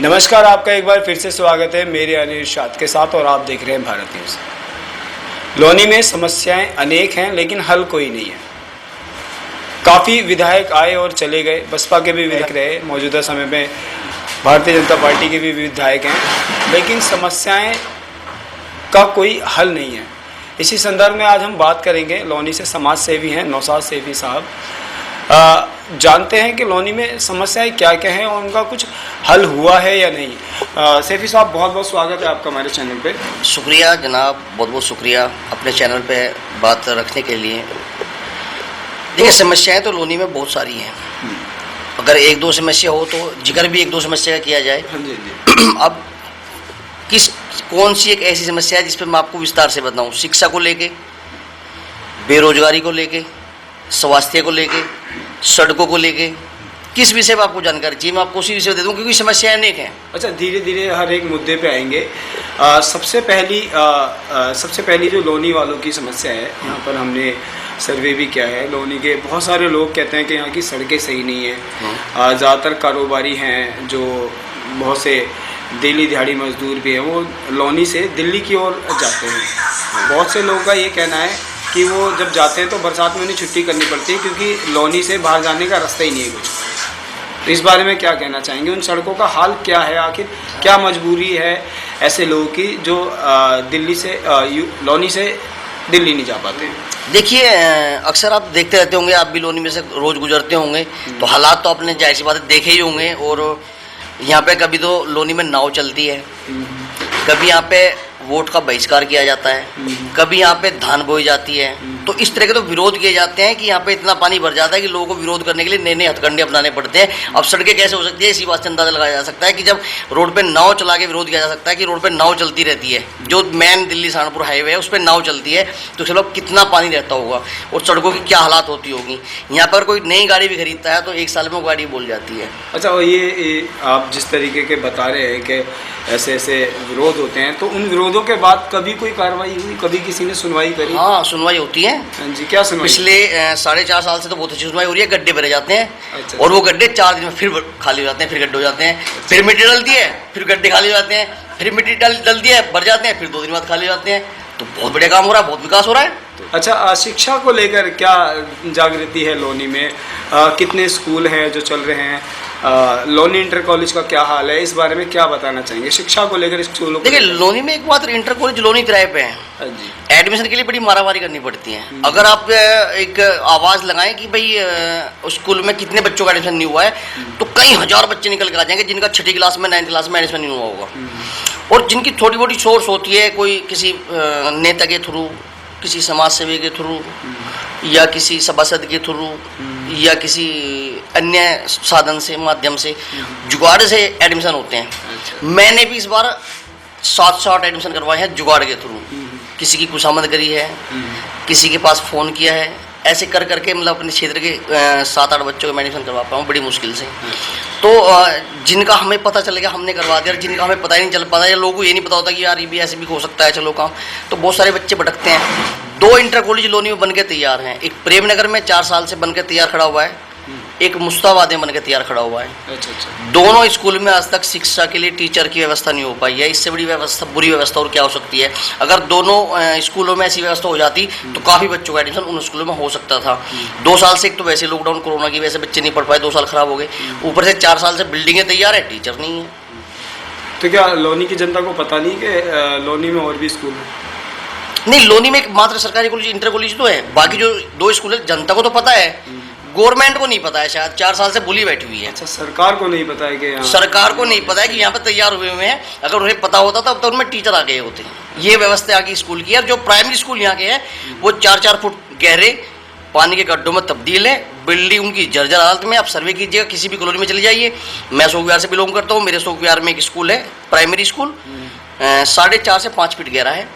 नमस्कार, आपका एक बार फिर से स्वागत है मेरे अनिल इरशाद के साथ और आप देख रहे हैं भारत न्यूज़। लोनी में समस्याएं अनेक हैं लेकिन हल कोई नहीं है। काफ़ी विधायक आए और चले गए, बसपा के भी विधायक रहे, मौजूदा समय में भारतीय जनता पार्टी के भी विधायक हैं, लेकिन समस्याएं का कोई हल नहीं है। इसी संदर्भ में आज हम बात करेंगे, लोनी से समाज सेवी हैं नौशाद सैफी साहब, जानते हैं कि लोनी में समस्याएं क्या क्या हैं और उनका कुछ हल हुआ है या नहीं। सैफी साहब, बहुत बहुत स्वागत है आपका हमारे चैनल पे। शुक्रिया जनाब, बहुत बहुत शुक्रिया अपने चैनल पे बात रखने के लिए। देखिए, समस्याएं तो लोनी में बहुत सारी हैं। अगर एक दो समस्या हो तो जिक्र भी एक दो समस्या का किया जाए। हाँ जी। अब कौन सी एक ऐसी समस्या है जिस पर मैं आपको विस्तार से बताऊं? शिक्षा को लेके, बेरोजगारी को लेके, स्वास्थ्य को लेके, सड़कों को लेके, किस विषय पर आपको जानकारी चाहिए? मैं आपको उसी विषय दे दूं क्योंकि समस्याएं अनेक हैं। अच्छा, धीरे धीरे हर एक मुद्दे पे आएंगे। सबसे पहली जो लोनी वालों की समस्या है, यहाँ पर हमने सर्वे भी किया है। लोनी के बहुत सारे लोग कहते हैं कि यहाँ की सड़कें सही नहीं है। ज़्यादातर कारोबारी हैं, जो बहुत से दिल्ली दिहाड़ी मजदूर भी हैं, वो लोनी से दिल्ली की ओर जाते हैं। बहुत से लोगों का ये कहना है कि वो जब जाते हैं तो बरसात में उन्हें छुट्टी करनी पड़ती है क्योंकि लोनी से बाहर जाने का रास्ता ही नहीं है कुछ। तो इस बारे में क्या कहना चाहेंगे? उन सड़कों का हाल क्या है? आखिर क्या मजबूरी है ऐसे लोगों की जो लोनी से दिल्ली नहीं जा पाते हैं? देखिए, अक्सर आप देखते रहते होंगे, आप भी लोनी में से रोज़ गुजरते होंगे, तो हालात तो आपने जाहिर सी बात देखे ही होंगे। और यहाँ पे कभी तो लोनी में नाव चलती है, कभी यहाँ पे वोट का बहिष्कार किया जाता है, कभी यहाँ पे धान बोई जाती है। तो इस तरह के तो विरोध किए जाते हैं कि यहाँ पे इतना पानी भर जाता है कि लोगों को विरोध करने के लिए नए नए हथकंडे अपनाने पड़ते हैं। अब सड़कें कैसे हो सकती है, इसी बात से अंदाजा लगाया जा सकता है कि जब रोड पे नाव चला के विरोध किया जा सकता है कि रोड पे नाव चलती रहती है, जो मेन दिल्ली सहारनपुर हाईवे है उस पर नाव चलती है, तो चलो कितना पानी रहता होगा और सड़कों की क्या हालात होती होगी। यहाँ पर कोई नई गाड़ी भी खरीदता है तो एक साल में वो गाड़ी बोल जाती है। अच्छा, और ये आप जिस तरीके के बता रहे हैं कि ऐसे ऐसे विरोध होते हैं, तो उन विरोधों के बाद कभी कोई कार्रवाई हुई, कभी किसी ने सुनवाई करी? हाँ, सुनवाई होती है। हाँ जी, क्या सुनवाई? पिछले 4.5 साल से तो बहुत अच्छी सुनवाई हो रही है। गड्ढे भरे जाते हैं। अच्छा। और वो गड्ढे 4 दिन में फिर खाली हो जाते हैं, फिर गड्ढे हो जाते हैं, फिर मिट्टी डलती है, फिर गड्ढे खाली हो जाते हैं, फिर मिट्टी डलती है, भर जाते हैं, फिर 2 दिन बाद खाली हो जाते हैं। तो बहुत बढ़िया काम हो रहा है, बहुत विकास हो रहा है। अच्छा, शिक्षा को लेकर क्या जागृति है लोनी में? कितने स्कूल हैं जो चल रहे हैं? लोनी इंटर कॉलेज का क्या हाल है? इस बारे में क्या बताना चाहेंगे शिक्षा को लेकर स्कूलों को? देखिए, लोनी में एक मात्र इंटर कॉलेज लोनी किराए पे है। हाँ जी। एडमिशन के लिए बड़ी मारामारी करनी पड़ती है। अगर आप एक आवाज़ लगाएं कि भाई स्कूल में कितने बच्चों का एडमिशन नहीं हुआ है, तो कई हजार बच्चे निकल के आ जाएंगे जिनका 6ठी क्लास में 9th क्लास में एडमिशन नहीं हुआ होगा। और जिनकी थोड़ी मोटी सोर्स होती है, कोई किसी नेता के थ्रू, किसी समाज सेवी के थ्रू, या किसी सभासद के थ्रू, या किसी अन्य साधन से, माध्यम से, जुगाड़ से एडमिशन होते हैं। मैंने भी इस बार 7 एडमिशन करवाए हैं जुगाड़ के थ्रू। किसी की खुशामद करी है, किसी के पास फ़ोन किया है, ऐसे कर करके मतलब अपने क्षेत्र के 7-8 बच्चों को मैं एडमिशन करवा पाऊँ बड़ी मुश्किल से। तो जिनका हमें पता चल गया हमने करवा दिया, जिनका हमें पता ही नहीं चल पाता, या लोगों को ये नहीं पता होता कि यार ये भी ऐसे भी हो सकता है, चलो काम, तो बहुत सारे बच्चे भटकते हैं। 2 इंटर कॉलेज लोनी में बन के तैयार हैं। एक प्रेमनगर में 4 साल से बन के तैयार खड़ा हुआ है, एक मुस्ताबाद में बन के तैयार खड़ा हुआ है। अच्छा। दोनों स्कूल में आज तक शिक्षा के लिए टीचर की व्यवस्था नहीं हो पाई है। इससे बड़ी व्यवस्था, बुरी व्यवस्था और क्या हो सकती है? अगर दोनों स्कूलों में ऐसी व्यवस्था हो जाती तो काफ़ी बच्चों का एडमिशन उन स्कूलों में हो सकता था। 2 साल से एक तो वैसे लॉकडाउन कोरोना की वजह से बच्चे नहीं पढ़ पाए, 2 साल खराब हो गए। ऊपर से 4 साल से बिल्डिंगें तैयार है, टीचर नहीं है। तो क्या लोनी की जनता को पता नहीं कि लोनी में और भी स्कूल है? नहीं, लोनी में एक मात्र सरकारी कॉलेज इंटर कॉलेज तो है, बाकी जो 2 स्कूल है जनता को तो पता है, गवर्नमेंट को नहीं पता है। शायद 4 साल से भूली बैठी हुई है। अच्छा, सरकार को नहीं पता है कि यहाँ? सरकार को नहीं पता है कि यहाँ पे तैयार हुए हुए हैं। अगर उन्हें पता होता तब तो उनमें टीचर आ गए होते हैं। ये व्यवस्था आगे स्कूल की है। जो प्राइमरी स्कूल यहाँ के हैं वो 4-4 फुट गहरे पानी के गड्ढों में तब्दील है। बिल्डिंग उनकी जर्जर हालत में। आप सर्वे कीजिएगा, किसी भी कॉलोनी में चले जाइए। मैं शोक विहार से बिलोंग करता हूँ, मेरे शोक विहार में एक स्कूल है, प्राइमरी स्कूल, 4.5 से 5 फीट गहरा है।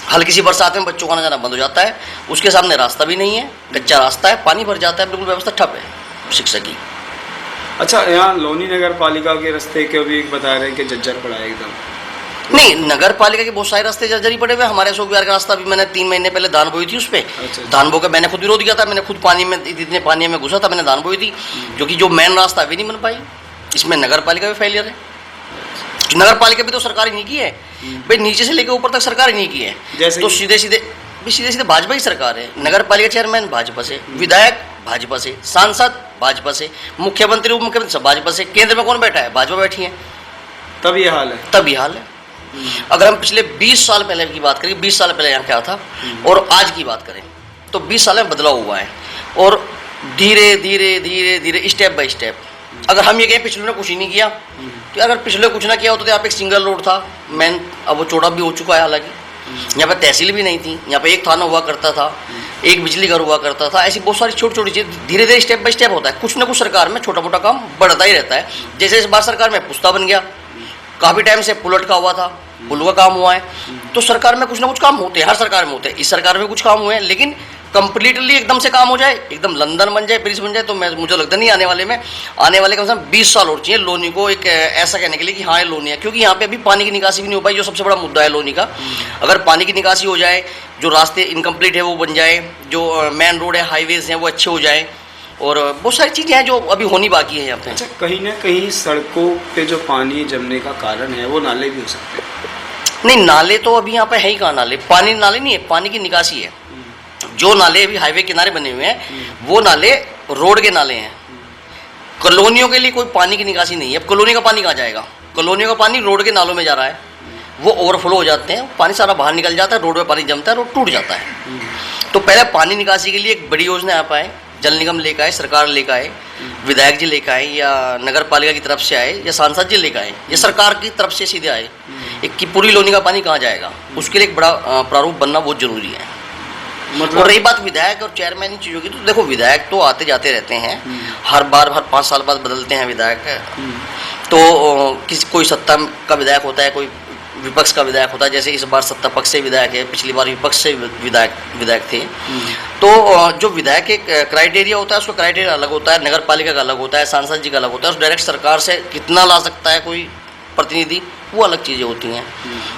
हल्की सी बरसात में बच्चों का आना जाना बंद हो जाता है। उसके सामने रास्ता भी नहीं है, कच्चा रास्ता है, पानी भर जाता है, बिल्कुल व्यवस्था ठप है शिक्षा की। अच्छा, यहाँ लोनी नगर पालिका के रास्ते के भी बता रहे हैं कि जर्जर पड़ा है एकदम। नहीं, नगर पालिका के बहुत सारे रास्ते जर्जरी पड़े हुए। हमारे अशोक विहार का रास्ता भी मैंने 3 महीने पहले धान बोई थी उस पर। अच्छा। धान बो का मैंने खुद विरोध किया था। मैंने खुद पानी में, इतने पानी में घुसा था, मैंने धान बोई थी, जो कि जो मेन रास्ता अभी नहीं बन पाई। इसमें नगर पालिका भी फेलियर है। नगर पालिका भी तो सरकार ही नहीं की है भाई, नीचे से लेकर ऊपर तक सरकार ही नहीं की है। जैसे तो सीधे सीधे भाजपा की सरकार है, नगर पालिका चेयरमैन भाजपा से, विधायक भाजपा से, सांसद भाजपा से, मुख्यमंत्री उप मुख्यमंत्री सब भाजपा से, केंद्र में कौन बैठा है? भाजपा बैठी है। तब ये हाल है। तब ये हाल है। अगर हम पिछले 20 साल पहले की बात करें, 20 साल पहले यहाँ क्या था और आज की बात करें तो 20 साल में बदलाव हुआ है। और धीरे धीरे धीरे धीरे स्टेप बाय स्टेप, अगर हम ये कहें पिछले ने कुछ ही नहीं किया, तो अगर पिछले कुछ ना किया होता तो यहाँ पे एक सिंगल रोड था मेन, अब वो चौड़ा भी हो चुका है। हालांकि यहाँ पे तहसील भी नहीं थी, यहाँ पे एक थाना हुआ करता था, एक बिजली घर हुआ करता था, ऐसी बहुत सारी छोटी छोटी चीज़ धीरे धीरे स्टेप बाय स्टेप होता है। कुछ ना कुछ सरकार में छोटा मोटा काम बढ़ता ही रहता है। जैसे इस बार सरकार में पुस्ता बन गया, काफ़ी टाइम से पुल अटका हुआ था, पुल का काम हुआ है। तो सरकार में कुछ ना कुछ काम होते हैं, हर सरकार में होते हैं, इस सरकार में कुछ काम हुए हैं। लेकिन कंप्लीटली एकदम से काम हो जाए, एकदम लंदन बन जाए, पेरिस बन जाए, तो मुझे लगता नहीं आने वाले कम से कम 20 साल और चाहिए लोनी को एक ऐसा कहने के लिए कि हाँ ये लोनी है। क्योंकि यहाँ पे अभी पानी की निकासी भी नहीं हो पाई, जो सबसे बड़ा मुद्दा है लोनी का। अगर पानी की निकासी हो जाए, जो रास्ते इनकम्प्लीट है वो बन जाए, जो मेन रोड है, हाईवेज हैं वो अच्छे हो जाए, और बहुत सारी चीज़ें हैं जो अभी होनी बाकी है यहाँ पे। अच्छा, कहीं ना कहीं सड़कों पे जो पानी जमने का कारण है वो नाले भी हो सकते हैं? नहीं, नाले तो अभी यहाँ पे है ही कहाँ नाले, पानी नाले नहीं है, पानी की निकासी है। जो नाले अभी हाईवे किनारे बने हुए हैं वो नाले रोड के नाले हैं। कॉलोनियों के लिए कोई पानी की निकासी नहीं है। अब कॉलोनी का पानी कहाँ जाएगा? कॉलोनियों का पानी रोड के नालों में जा रहा है, वो ओवरफ्लो हो जाते हैं, पानी सारा बाहर निकल जाता है, रोड में पानी जमता है, रोड टूट जाता है। तो पहले पानी निकासी के लिए एक बड़ी योजना यहाँ पाए, जल निगम लेकर आए, सरकार लेकर आए, विधायक जी लेकर आए, या नगर पालिका की तरफ से आए, या सांसद जी लेकर आए, या सरकार की तरफ से सीधे आए, एक की पूरी लोनी का पानी कहाँ जाएगा, उसके लिए एक बड़ा प्रारूप बनना बहुत जरूरी है। मतलब और रही बात विधायक और चेयरमैन की चीज़ों की, तो देखो विधायक तो आते जाते रहते हैं, हर 5 साल बाद बदलते हैं विधायक। तो कोई सत्ता का विधायक होता है, कोई विपक्ष का विधायक होता है। जैसे इस बार सत्ता पक्ष से विधायक है, पिछली बार विपक्ष से विधायक थे। तो जो विधायक के क्राइटेरिया होता है, उसका क्राइटेरिया अलग होता है, नगर पालिका का अलग होता है, सांसद जी का अलग होता है, उस डायरेक्ट सरकार से कितना ला सकता है कोई प्रतिनिधि, वो अलग चीज़ें होती हैं।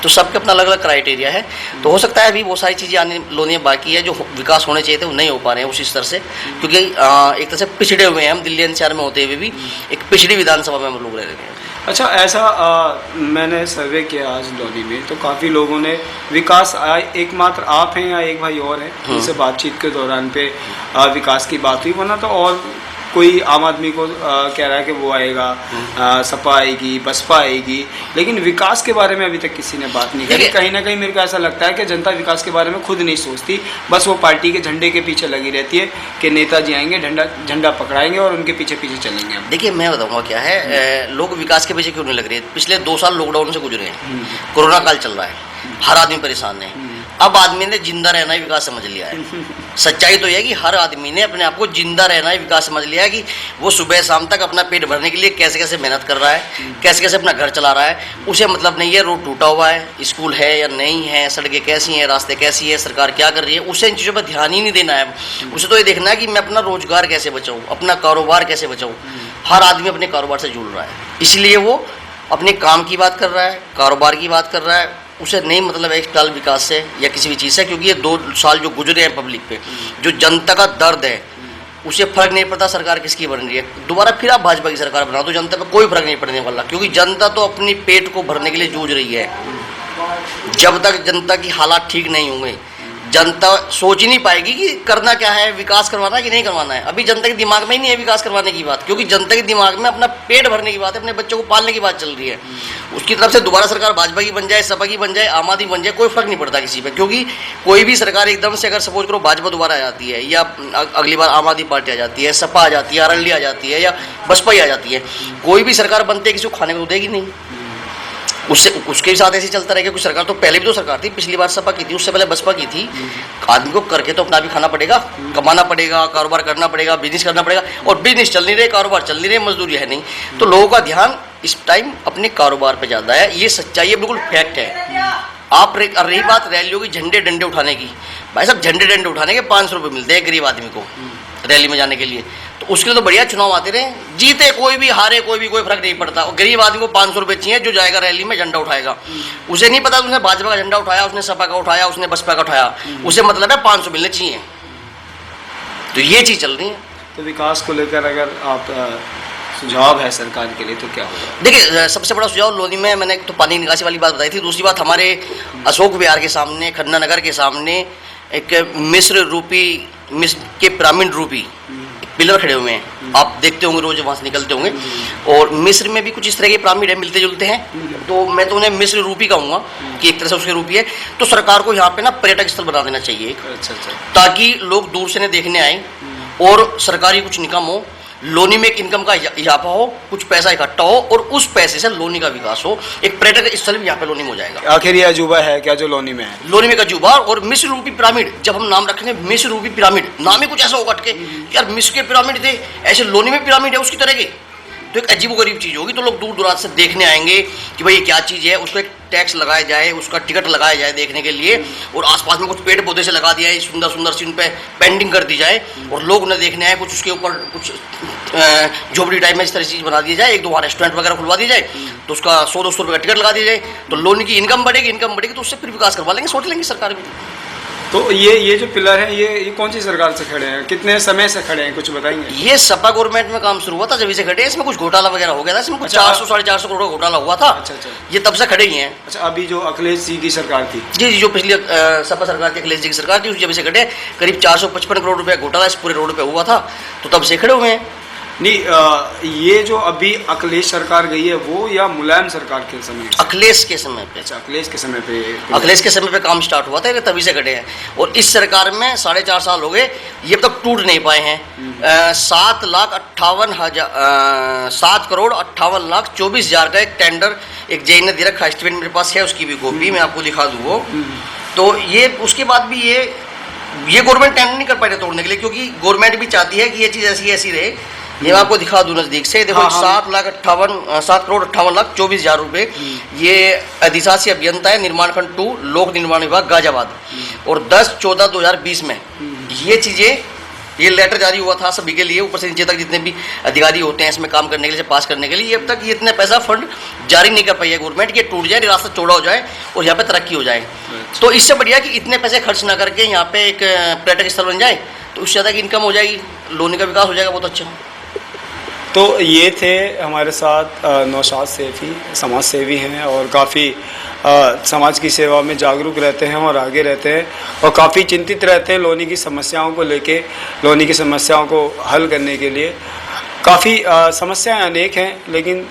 तो सबके अपना अलग अलग क्राइटेरिया है। तो हो सकता है अभी बहुत सारी चीज़ें आने लोनियाँ बाकी है, जो विकास होने चाहिए थे वो नहीं हो पा रहे हैं उसी स्तर से, क्योंकि एक तरह से पिछड़े हुए हैं हम। दिल्ली एनसीआर में होते हुए भी एक पिछड़ी विधानसभा में हम लोग रह रहे हैं। अच्छा, ऐसा मैंने सर्वे किया आज लोनी में, तो काफ़ी लोगों ने विकास, एकमात्र आप हैं या एक भाई और हैं, उनसे बातचीत के दौरान पे विकास की बात हुई, वरना तो और कोई आम आदमी को कह रहा है कि वो आएगा, सपा आएगी, बसपा आएगी, लेकिन विकास के बारे में अभी तक किसी ने बात नहीं करी। कहीं ना कहीं मेरे को ऐसा लगता है कि जनता विकास के बारे में खुद नहीं सोचती, बस वो पार्टी के झंडे के पीछे लगी रहती है कि नेताजी आएंगे, झंडा पकड़ाएंगे और उनके पीछे पीछे चलेंगे। देखिए मैं बताऊँगा क्या है, लोग विकास के पीछे क्यों नहीं लग रहे। पिछले 2 साल लॉकडाउन से गुजरे हैं, कोरोना काल चल रहा है, हर आदमी परेशान है। अब आदमी ने जिंदा रहना ही विकास समझ लिया है। सच्चाई तो यह है कि हर आदमी ने अपने आप को जिंदा रहना ही विकास समझ लिया है, कि वो सुबह शाम तक अपना पेट भरने के लिए कैसे कैसे मेहनत कर रहा है, कैसे कैसे अपना घर चला रहा है। उसे मतलब नहीं है रोड टूटा हुआ है, स्कूल है या नहीं है, सड़कें कैसी हैं, रास्ते कैसी है, सरकार क्या कर रही है, उसे इन चीज़ों पर ध्यान ही नहीं देना है। उसे तो ये देखना है कि मैं अपना रोजगार कैसे बचाऊँ, अपना कारोबार कैसे बचाऊँ। हर आदमी अपने कारोबार से जुड़ रहा है, इसलिए वो अपने काम की बात कर रहा है, कारोबार की बात कर रहा है। उसे नहीं मतलब है फिलहाल विकास से या किसी भी चीज़ से, क्योंकि ये 2 साल जो गुजरे हैं पब्लिक पे, जो जनता का दर्द है, उसे फर्क नहीं पड़ता सरकार किसकी बन रही है। दोबारा फिर आप भाजपा की सरकार बना दो, जनता पे कोई फर्क नहीं पड़ने वाला, क्योंकि जनता तो अपनी पेट को भरने के लिए जूझ रही है। जब तक जनता की हालात ठीक नहीं होंगे, जनता सोच ही नहीं पाएगी कि करना क्या है, विकास करवाना है कि नहीं करवाना है। अभी जनता के दिमाग में ही नहीं है विकास करवाने की बात, क्योंकि जनता के दिमाग में अपना पेट भरने की बात है, अपने बच्चों को पालने की बात चल रही है। उसकी तरफ से दोबारा सरकार भाजपा की बन जाए, सपा की बन जाए, आम आदमी बन जाए, कोई फर्क नहीं पड़ता किसी पे। क्योंकि कोई भी सरकार एकदम से अगर सपोज करो भाजपा दोबारा आ जाती है, या अगली बार आम आदमी पार्टी आ जाती है, सपा आ जाती है, आरएलडी आ जाती है, या बसपा ही आ जाती है, कोई भी सरकार बनते किसी को खाने को देगी नहीं। उसके साथ ऐसे चलता रहेगा। कुछ सरकार तो पहले भी तो सरकार थी, पिछली बार सपा की थी, उससे पहले बसपा की थी। आदमी को करके तो अपना भी खाना पड़ेगा, कमाना पड़ेगा, कारोबार करना पड़ेगा, बिजनेस करना पड़ेगा, और बिजनेस चल नहीं रहे, कारोबार चल नहीं रहे, मजदूरी है नहीं, तो लोगों का ध्यान इस टाइम अपने कारोबार पे ज़्यादा है। ये सच्चाई है, बिल्कुल फैक्ट है। आप रही बात रैलियों की, झंडे डंडे उठाने की, भाई साहब झंडे डंडे उठाने के 500 रुपये मिलते हैं गरीब आदमी को रैली में जाने के लिए। तो उसके लिए तो बढ़िया चुनाव आते रहे, जीते कोई भी, हारे कोई भी, कोई फर्क नहीं पड़ता। और गरीब आदमी को 500 रुपये चाहिए, जो जाएगा रैली में झंडा उठाएगा। उसे नहीं पता उसने भाजपा का झंडा उठाया, उसने सपा का उठाया, उसने बसपा का उठाया, उसे मतलब है 500 मिलने चाहिए। तो ये चीज़ चल रही है। तो विकास को लेकर अगर आप सुझाव है सरकार के लिए तो क्या होगा? देखिए, सबसे बड़ा सुझाव लोनी में मैंने एक तो पानी निकासी वाली बात बताई थी। दूसरी बात, हमारे अशोक विहार के सामने, खन्ना नगर के सामने एक मिस्र के पिरामिड रूपी पिलर खड़े हुए हैं। आप देखते होंगे, रोज वहाँ से निकलते होंगे। और मिस्र में भी कुछ इस तरह के पिरामिड है, मिलते जुलते हैं। तो मैं तो उन्हें मिस्र रूपी कहूँगा कि एक तरह से उसके रूपी है। तो सरकार को यहाँ पे ना पर्यटक स्थल बना देना चाहिए, अच्छा, ताकि लोग दूर से नहीं देखने आए और सरकारी कुछ निकम हो, लोनी में एक इनकम का इजाफा हो, कुछ पैसा इकट्ठा हो और उस पैसे से लोनी का विकास हो। एक पर्यटक स्थल भी यहाँ पे लोनी में हो जाएगा। आखिर ये अजूबा है क्या जो लोनी में है? लोनी में का अजूबा। और मिस्र रूपी पिरामिड, जब हम नाम रखेंगे मिस्र रूपी पिरामिड, नाम ही कुछ ऐसा होगा के यार मिस्र के पिरामिड थे, ऐसे लोनी में पिरामिड है उसकी तरह के, तो एक अजीबोगरीब चीज़ होगी। तो लोग दूर दराज से देखने आएंगे कि भाई ये क्या चीज़ है। उसको एक टैक्स लगाया जाए, उसका टिकट लगाया जाए देखने के लिए, और आसपास में कुछ पेड़ पौधे से लगा दिया जाए, सुंदर सुंदर सी उन पर पेंटिंग कर दी जाए और लोग उन्हें देखने आए। कुछ उसके ऊपर कुछ झोपड़ी टाइप में इस तरह चीज़ बना दी जाए, एक दो वहाँ रेस्टोरेंट वगैरह खुलवा दी जाए, तो उसका 100-200 रुपये का टिकट लगा दिया जाए, तो लोन की इनकम बढ़ेगी तो उससे फिर विकास करवा लेंगे, सोच लेंगे सरकार भी। तो ये जो पिलर है ये कौन सी सरकार से खड़े हैं, कितने समय से खड़े हैं, कुछ बताएंगे? ये सपा गवर्नमेंट में काम शुरू हुआ था, जब से खड़े हैं। इसमें कुछ घोटाला वगैरह हो गया था, इसमें कुछ अच्छा। 400-450 करोड़ का घोटाला हुआ था। अच्छा। ये तब से खड़े ही हैं। अच्छा, अभी जो अखिलेश जी की सरकार थी, जी, जो पिछली सपा सरकार की, अखिलेश जी की सरकार थी, उस जब से खड़े करीब 455 करोड़ रुपए घोटाला इस पूरे रोड पे हुआ था, तो तब से खड़े हुए हैं। नहीं, ये जो अभी अखिलेश सरकार गई है वो या मुलायम सरकार के समय? अखिलेश के समय पे। अच्छा, अखिलेश के समय पे। अखिलेश के समय पे काम स्टार्ट हुआ था, ये तभी से खड़े हैं। और इस सरकार में 4.5 साल हो गए, ये अब तक टूट नहीं पाए हैं। 7,58,24,000 का एक टेंडर एक जेई ने दे रखा, एस्टिमेट मेरे पास है, उसकी भी कॉपी मैं आपको दिखा दूँ वो। तो ये उसके बाद भी ये गवर्नमेंट टेंडर नहीं कर पाए थे तोड़ने के लिए, क्योंकि गवर्नमेंट भी चाहती है कि ये चीज़ ऐसी ऐसी रहे। ये मैं आपको दिखा दूँ नज़दीक से, देखो। हाँ, 7,58,24,000 रुपये। ये अधिशासी अभियंता है, निर्माण खंड 2, लोक निर्माण विभाग गाजियाबाद। और 10/14/2020 में ये चीज़ें, ये लेटर जारी हुआ था सभी के लिए, ऊपर से नीचे तक जितने भी अधिकारी होते हैं इसमें काम करने के लिए, पास करने के लिए। अब तक ये इतना पैसा फंड जारी नहीं कर पाई है गवर्नमेंट, ये टूट जाए, रास्ता चौड़ा हो जाए और यहाँ पे तरक्की हो जाए। तो इससे बढ़िया कि इतने पैसे खर्च ना करके यहाँ पे एक पर्यटक स्थल बन जाए, तो उससे ज़्यादा की इनकम हो जाएगी, लोनी का विकास हो जाएगा बहुत अच्छा। तो ये थे हमारे साथ नौशाद सैफी, समाज सेवी हैं और काफ़ी समाज की सेवा में जागरूक रहते हैं और आगे रहते हैं और काफ़ी चिंतित रहते हैं लोनी की समस्याओं को लेके, लोनी की समस्याओं को हल करने के लिए। काफ़ी समस्याएं अनेक हैं, लेकिन